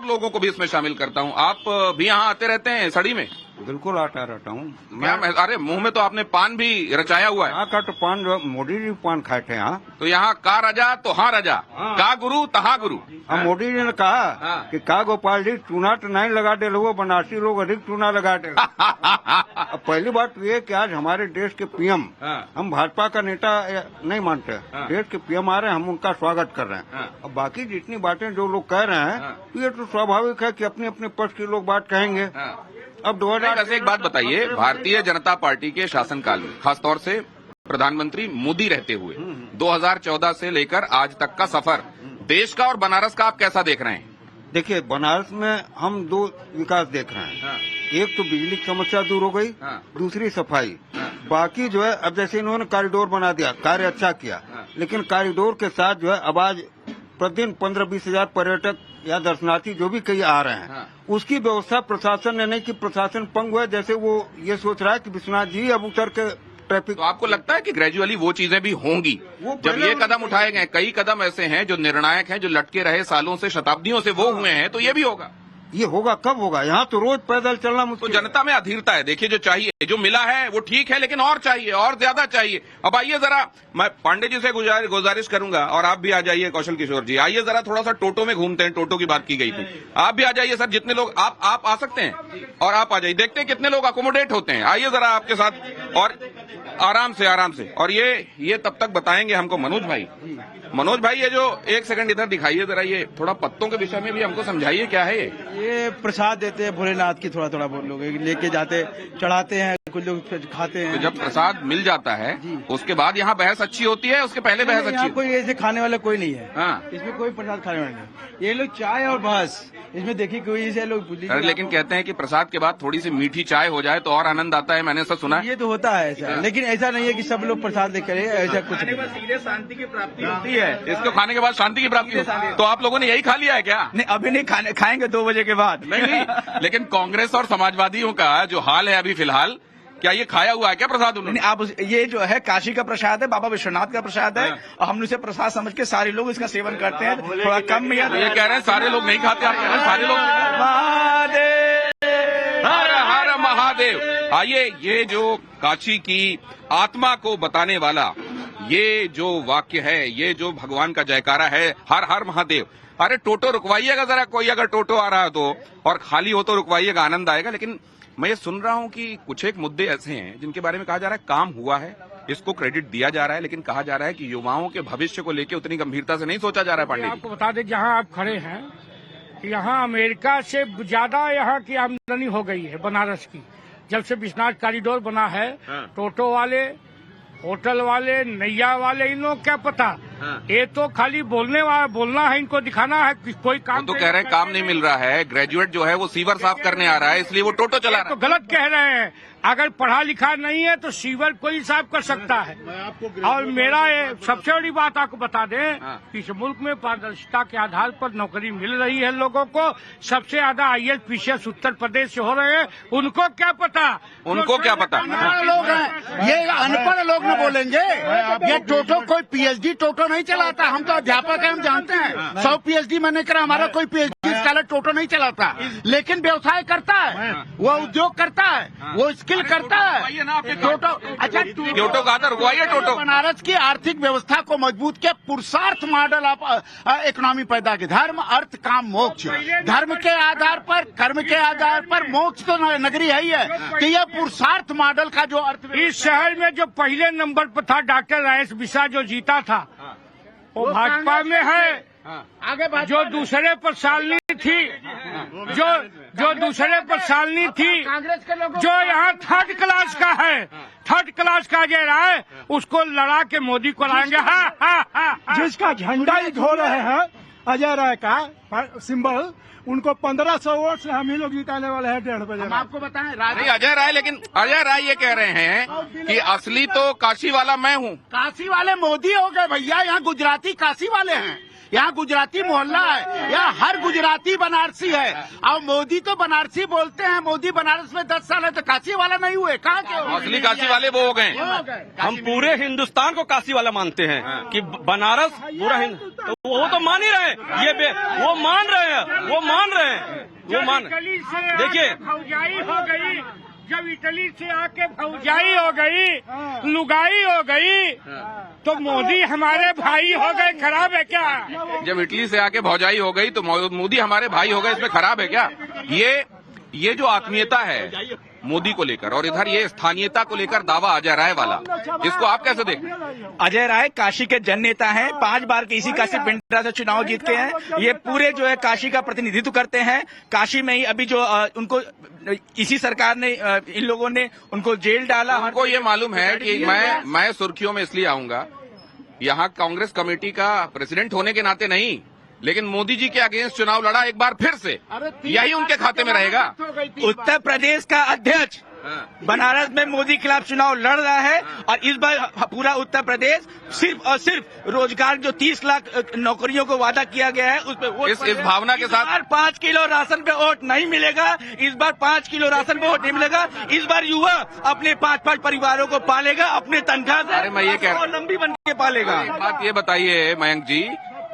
लोगों को भी इसमें शामिल करता हूँ। आप भी यहाँ आते रहते हैं सड़ी में? बिल्कुल आता रहता हूँ क्या अरे मुंह में तो आपने पान भी रचाया हुआ है। यहाँ का तो पान जो मोदी जी पान खाए थे यहाँ। तो यहाँ का राजा तो हाँ राजा, का गुरु तहा गुरु। अब मोदी जी ने कहा कि का गोपाल जी चूना तो नहीं लगा दे लोगो, बनारसी लोग अधिक चूना लगा दे। अब पहली बात तो ये कि आज हमारे देश के पीएम, हम भाजपा का नेता नहीं मानते, देश के पीएम आ रहे हैं, हम उनका स्वागत कर रहे हैं। अब बाकी जितनी बातें जो लोग कह रहे हैं ये तो स्वाभाविक है कि अपने अपने पक्ष के लोग बात कहेंगे। अब 2000 एक बात बताइए, भारतीय जनता पार्टी के शासनकाल में खासतौर से प्रधानमंत्री मोदी रहते हुए 2014 से लेकर आज तक का सफर देश का और बनारस का आप कैसा देख रहे हैं? देखिए, बनारस में हम दो विकास देख रहे हैं। एक तो बिजली की समस्या दूर हो गई, दूसरी सफाई। बाकी जो है अब जैसे इन्होंने कॉरिडोर बना दिया, कार्य अच्छा किया, लेकिन कॉरिडोर के साथ जो है अब आज प्रतिदिन 15-20 हजार पर्यटक या दर्शनार्थी जो भी कई आ रहे हैं, उसकी व्यवस्था प्रशासन ने नहीं की। प्रशासन पंग हुआ, जैसे वो ये सोच रहा है कि विश्वनाथ जी अब उतर के ट्रैफिक। तो आपको लगता है कि ग्रेजुअली वो चीजें भी होंगी? जब ये कदम उठाए गए, कई कदम ऐसे हैं जो निर्णायक हैं, जो लटके रहे सालों से, शताब्दियों से वो हुए हैं, तो ये भी होगा। ये होगा, कब होगा? यहाँ तो रोज पैदल चलना मुश्किल। तो जनता में अधीरता है। देखिए, जो चाहिए, जो मिला है वो ठीक है, लेकिन और चाहिए, और ज्यादा चाहिए। अब आइए जरा, मैं पांडे जी से गुजारिश करूंगा, और आप भी आ जाइए, कौशल किशोर जी आइए जरा, थोड़ा सा टोटो में घूमते हैं। टोटो की बात की गई थी, आप भी आ जाइए सर, जितने लोग आप आ सकते हैं, और आप आ जाइए, देखते हैं कितने लोग अकोमोडेट होते हैं। आइए जरा आपके साथ, और आराम से। और ये तब तक बताएंगे हमको मनोज भाई, ये जो एक सेकंड इधर दिखाइए जरा, ये थोड़ा पत्तों के विषय में भी हमको समझाइए, क्या है ये प्रसाद देते हैं भोलेनाथ की, थोड़ा बहुत लोग लेके जाते, चढ़ाते हैं, कुछ लोग खाते हैं। तो जब प्रसाद मिल जाता है उसके बाद यहाँ बहस अच्छी होती है, उसके पहले बहस अच्छी? कोई ऐसे खाने वाला कोई नहीं है। हाँ, इसमें कोई प्रसाद खाने वाला नहीं, ये लोग चाय और बस, इसमें देखिए कोई ऐसे लोग। लेकिन कहते हैं कि प्रसाद के बाद थोड़ी सी मीठी चाय हो जाए तो और आनंद आता है, मैंने ऐसा सुना। ये तो होता है ऐसा, लेकिन ऐसा नहीं है कि सब लोग प्रसाद लेकर, ऐसा कुछ नहीं। सीधे शांति की प्राप्ति होती है, इसको खाने के बाद शांति की प्राप्ति होती है। तो आप लोगों ने यही खा लिया है क्या? नहीं, अभी नहीं, खाएंगे 2 बजे के बाद। नहीं, लेकिन कांग्रेस और समाजवादियों का जो हाल है अभी फिलहाल, क्या ये खाया हुआ है क्या प्रसाद उन्होंने? आप ये जो है काशी का प्रसाद है, बाबा विश्वनाथ का प्रसाद है, और हम उसे प्रसाद समझ के सारे लोग इसका सेवन करते हैं। थोड़ा कम या ये कह रहे हैं सारे लोग नहीं खाते, आप कह रहे हैं सारे लोग। हर हर महादेव। आइए, ये जो काशी की आत्मा को बताने वाला ये जो वाक्य है, ये जो भगवान का जयकारा है, हर हर महादेव। अरे टोटो रुकवाइएगा जरा, कोई अगर टोटो आ रहा है तो, और खाली हो तो रुकवाइएगा, आनंद आएगा। लेकिन मैं ये सुन रहा हूं कि कुछ एक मुद्दे ऐसे हैं जिनके बारे में कहा जा रहा है काम हुआ है, इसको क्रेडिट दिया जा रहा है, लेकिन कहा जा रहा है कि युवाओं के भविष्य को लेकर उतनी गंभीरता से नहीं सोचा जा रहा है। पांडे जी, आपको बता दें, जहां आप खड़े हैं यहाँ अमेरिका से ज्यादा यहाँ की आमदनी हो गई है बनारस की, जब से विश्वनाथ कॉरिडोर बना है। टोटो वाले, होटल वाले, नैया वाले, इन लोग क्या पता, ये तो खाली बोलना है, इनको दिखाना है कि कोई काम। तो कह रहे हैं काम नहीं मिल रहा है, ग्रेजुएट जो है वो सीवर साफ करने आ रहा है, इसलिए वो टोटो चला रहा है। तो गलत कह रहे हैं, अगर पढ़ा लिखा नहीं है तो सीवर कोई साफ कर सकता है। और मेरा ये सबसे बड़ी बात आपको बता दें कि इस मुल्क में पारदर्शिता के आधार पर नौकरी मिल रही है लोगों को। सबसे ज्यादा IAS PCS उत्तर प्रदेश से हो रहे हैं, उनको क्या पता? लोग हैं, ये अनपढ़ लोग न बोलेंगे। ये टोटो कोई PhD टोटो नहीं चलाता, हम तो अध्यापक हैं, हम जानते हैं। 100 PhD मैंने करा, हमारा कोई PhD स्कॉलर टोटो नहीं चलाता, लेकिन व्यवसाय करता है, वो उद्योग करता है, वो स्किल करता है। टोटो, अच्छा टोटो कहा था, रुकवाइए टोटो। बनारस की आर्थिक व्यवस्था को मजबूत किया, पुरुषार्थ मॉडल ऑफ इकोनॉमी पैदा की, धर्म अर्थ काम मोक्ष, धर्म के आधार पर, कर्म के आधार पर मोक्ष तो नगरी है ही है। कि यह पुरुषार्थ मॉडल का जो अर्थ, इस शहर में जो पहले नंबर पर था डॉक्टर राजेश मिश्रा जो जीता था, वो भाजपा में है। आगे जो दूसरे पर सालनी थी, जो दूसरे पर सालनी थी, कांग्रेस के लोग जो यहाँ 3rd क्लास का है, 3rd क्लास का अजय राय, उसको लड़ा के मोदी को लाएंगे। जिसका झंडा ही धो रहे हैं अजय राय का सिंबल, उनको 1500 वोट से हम ही लोग जिताने वाले हैं 1.5 बजे। हम आपको बताएं नहीं अजय राय, लेकिन अजय राय ये कह रहे हैं कि असली तो काशी वाला मैं हूँ। काशी वाले मोदी हो गए भैया, यहाँ गुजराती काशी वाले हैं, यहाँ गुजराती मोहल्ला है, यहाँ हर गुजराती बनारसी है। और मोदी तो बनारसी बोलते हैं, मोदी बनारस में 10 साल है, तो काशी वाला नहीं हुए, कहाँ के हो? असली काशी वाले वो हो गए। हम पूरे हिंदुस्तान को काशी वाला मानते हैं कि बनारस पूरा तो वो तो मान ही रहे हैं, वो मान रहे हैं। देखिए भौजाई हो गई, जब इटली से आके भौजाई हो गई, लुगाई हो गई, तो मोदी हमारे भाई हो गए, खराब है क्या? जब इटली से आके भौजाई हो गई तो मोदी हमारे भाई हो गए, इसमें खराब है क्या? ये जो आत्मीयता है मोदी को लेकर और इधर ये स्थानीयता को लेकर दावा अजय राय वाला, इसको आप कैसे देखते? अजय राय काशी के जन नेता हैं, 5 बार के इसी काशी पिंडरा से चुनाव जीत के हैं। ये पूरे जो है काशी का प्रतिनिधित्व करते हैं। काशी में ही अभी जो उनको इसी सरकार ने, इन लोगों ने उनको जेल डाला। हमको ये मालूम है कि मैं सुर्खियों में इसलिए आऊंगा, यहाँ कांग्रेस कमेटी का प्रेसिडेंट होने के नाते नहीं, लेकिन मोदी जी के अगेंस्ट चुनाव लड़ा एक बार फिर से, यही उनके खाते में रहेगा। उत्तर प्रदेश का अध्यक्ष बनारस में मोदी के खिलाफ चुनाव लड़ रहा है और इस बार पूरा उत्तर प्रदेश सिर्फ और सिर्फ रोजगार जो 30 लाख नौकरियों को वादा किया गया है उस पर इस भावना के साथ 5 किलो राशन पे वोट नहीं मिलेगा। इस बार 5 किलो राशन पे वोट नहीं मिलेगा। इस बार युवा अपने 5-5 परिवारों को पालेगा अपने तनख्वाह से। अरे मैं ये कह रहा हूं, लंबी बन के पालेगा। एक बात ये बताइए मयंक जी,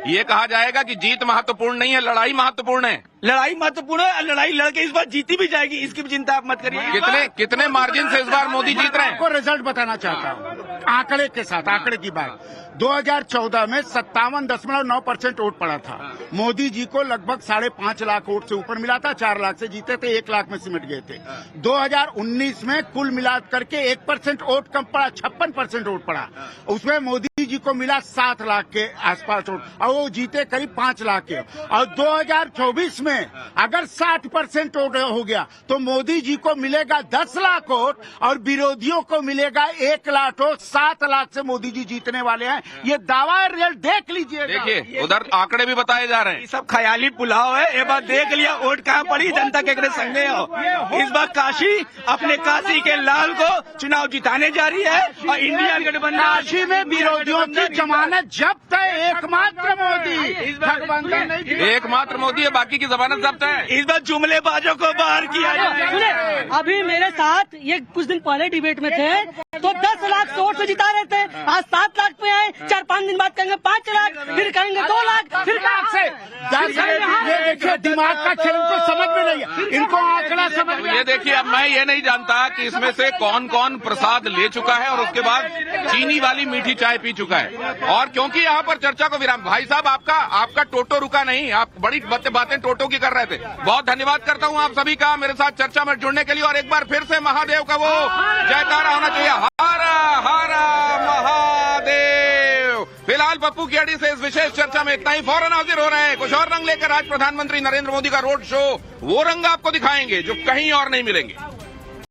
ये कहा जाएगा कि जीत महत्वपूर्ण नहीं है, लड़ाई महत्वपूर्ण है। लड़ाई महत्वपूर्ण है, लड़ाई लड़के इस बार जीती भी जाएगी, इसकी भी चिंता आप मत करिए। कितने मार्जिन से इस बार मोदी जीत रहे हैं? आपको रिजल्ट बताना चाहता हूँ आंकड़े के साथ, आंकड़े की बात। 2014 में 57.9% वोट पड़ा था। मोदी जी को लगभग 5.5 लाख वोट से ऊपर मिला था, 4 लाख से जीते थे, 1 लाख में सिमट गए थे। 2019 में कुल मिला करके 1% वोट कम पड़ा, 56% वोट पड़ा। उसमें मोदी जी को मिला 7 लाख के आसपास वोट और वो जीते करीब 5 लाख के। और 2024 में अगर 60% वोट हो गया तो मोदी जी को मिलेगा 10 लाख वोट और विरोधियों को मिलेगा 1 लाख वोट। 7 लाख से मोदी जी जीतने वाले हैं। ये दावा रिजल्ट देख लीजिए। देखिए उधर आंकड़े भी बताए जा रहे हैं। ये सब ख्याली पुलाव है। एक बार देख लिया वोट कहाँ पड़ी, जनता के संगे हो। इस बार काशी अपने काशी के लाल को चुनाव जिताने जा रही है और इंडिया गठबंधन काशी में विरोधियों की जमानत जब्त है। एकमात्र मोदी, गठबंधन नहीं। एकमात्र मोदी है, बाकी की जमानत जब्त है। इस बार जुमलेबाजों को बाहर किया जाए। सुने, अभी मेरे साथ ये कुछ दिन पहले डिबेट में थे तो 10 लाख वोट से जिता रहे थे। आज 7 लाख पे आए, 4-5 दिन बाद कहेंगे 5 लाख, फिर कहेंगे 2 लाख, फिर 1 से 10। ये देखिए दिमाग का खेल इनको समझ में नहीं है, इनको आंकड़ा समझ में। ये देखिए अब मैं ये नहीं जानता कि इसमें से कौन कौन प्रसाद ले चुका है और उसके बाद चीनी वाली मीठी चाय पी चुका है। और क्योंकि यहाँ पर चर्चा को विराम, भाई साहब आपका टोटो रुका नहीं, आप बड़ी बातें टोटो की कर रहे थे। बहुत धन्यवाद करता हूँ आप सभी का मेरे साथ चर्चा में जुड़ने के लिए। और एक बार फिर से महादेव का वो जयकारा होना चाहिए, हर हर महादेव। फिलहाल पप्पू की अड़ी से इस विशेष चर्चा में इतना ही। फौरन हाजिर हो रहे हैं कुछ और रंग लेकर। आज प्रधानमंत्री नरेंद्र मोदी का रोड शो, वो रंग आपको दिखाएंगे जो कहीं और नहीं मिलेंगे।